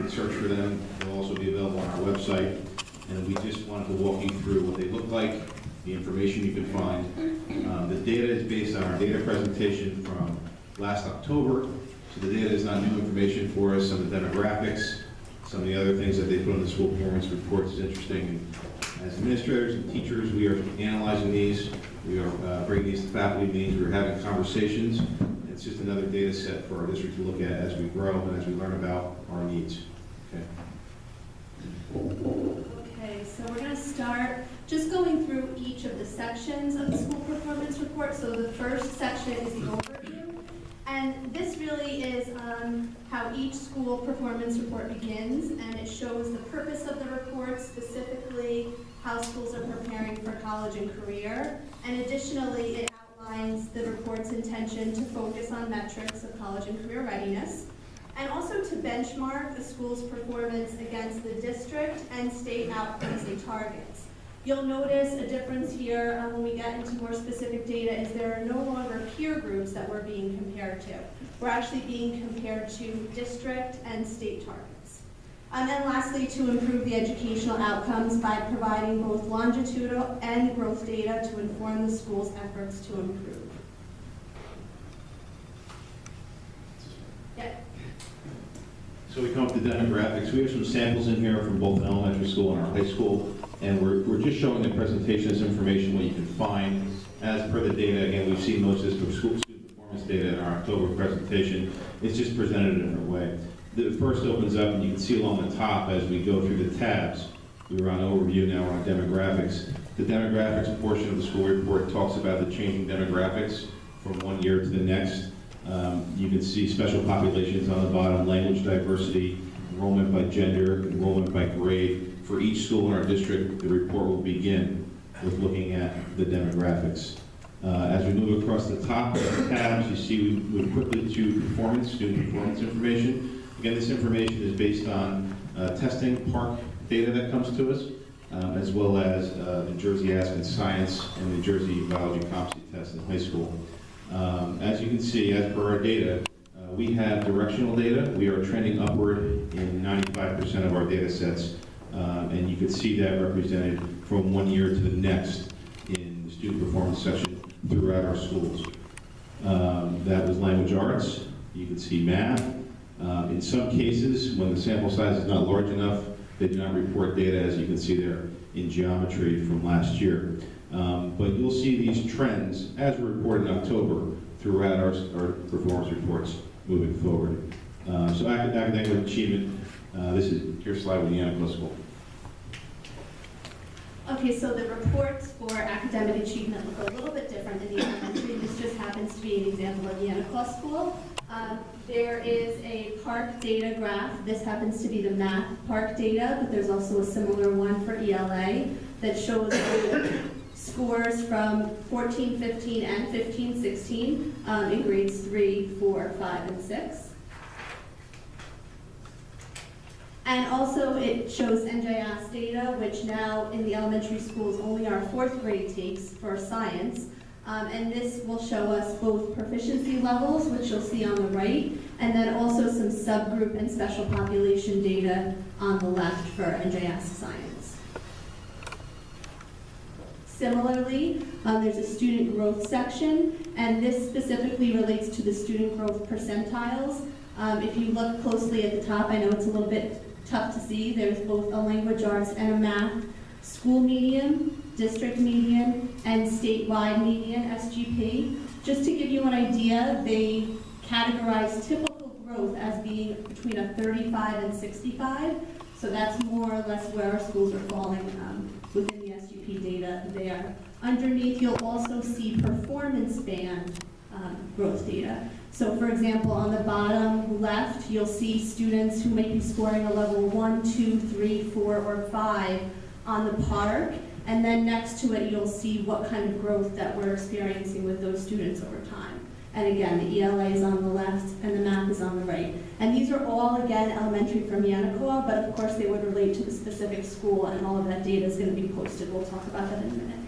can search for them. They'll also be available on our website. And we just wanted to walk you through what they look like, the information you can find. The data is based on our data presentation from last October. So the data is not new information for us. Some of the demographics, some of the other things that they put on the school performance reports is interesting. And as administrators and teachers, we are analyzing these. We are bringing these to faculty meetings. We're having conversations. It's just another data set for our district to look at as we grow and as we learn about our needs. Okay. Okay, so we're going to start just going through each of the sections of the school performance report. So the first section is the overview. And this really is how each school performance report begins, and it shows the purpose of the report, specifically how schools are preparing for college and career. And additionally, it outlines the report's intention to focus on metrics of college and career readiness, and also to benchmark a school's performance against the district and state outcomes and targets. You'll notice a difference here when we get into more specific data is there are no longer peer groups that we're being compared to. We're actually being compared to district and state targets. And then lastly, to improve the educational outcomes by providing both longitudinal and growth data to inform the school's efforts to improve. Yep. So we come up with the demographics. We have some samples in here from both elementary school and our high school. And we're just showing the presentation, this information, what you can find. As per the data, again, we've seen most of this from school student performance data in our October presentation. It's just presented in a different way. The first opens up, and you can see along the top as we go through the tabs. We were on overview, now we're on demographics. The demographics portion of the school report talks about the changing demographics from one year to the next. You can see special populations on the bottom, language diversity, enrollment by gender, enrollment by grade. For each school in our district, the report will begin with looking at the demographics. As we move across the top of the tabs, you see we move quickly to performance, student performance information. Again, this information is based on testing PARC data that comes to us, as well as New Jersey Aspen Science and New Jersey Biology Competency Test in high school. As you can see, as per our data, we have directional data. We are trending upward in 95% of our data sets. And you can see that represented from one year to the next in the student performance section throughout our schools. That was language arts. You can see math. In some cases, when the sample size is not large enough, they do not report data, as you can see there, in geometry from last year. But you'll see these trends, as were reported in October, throughout our performance reports moving forward. So academic achievement, this is your slide with the Yannicka School. Okay, so the reports for academic achievement look a little bit different in the elementary. This just happens to be an example of the Yannicka School. There is a PARC data graph. This happens to be the math PARC data, but there's also a similar one for ELA that shows scores from 14-15 and 15-16 in grades 3, 4, 5, and 6. And also it shows NJAS data, which now in the elementary schools only our 4th grade takes for science. And this will show us both proficiency levels, which you'll see on the right, and then also some subgroup and special population data on the left for NJAS science. Similarly, there's a student growth section, and this specifically relates to the student growth percentiles. If you look closely at the top, I know it's a little bit tough to see. There's both a language arts and a math school median, district median, and statewide median, SGP. Just to give you an idea, they categorize typical growth as being between a 35 and 65. So that's more or less where our schools are falling within the SGP data there. Underneath, you'll also see performance band growth data. So for example, on the bottom left, you'll see students who might be scoring a level 1, 2, 3, 4, or 5 on the PARC. And then next to it, you'll see what kind of growth that we're experiencing with those students over time. And again, the ELA is on the left and the math is on the right. And these are all, again, elementary from Yannicka, but of course they would relate to the specific school, and all of that data is going to be posted. We'll talk about that in a minute.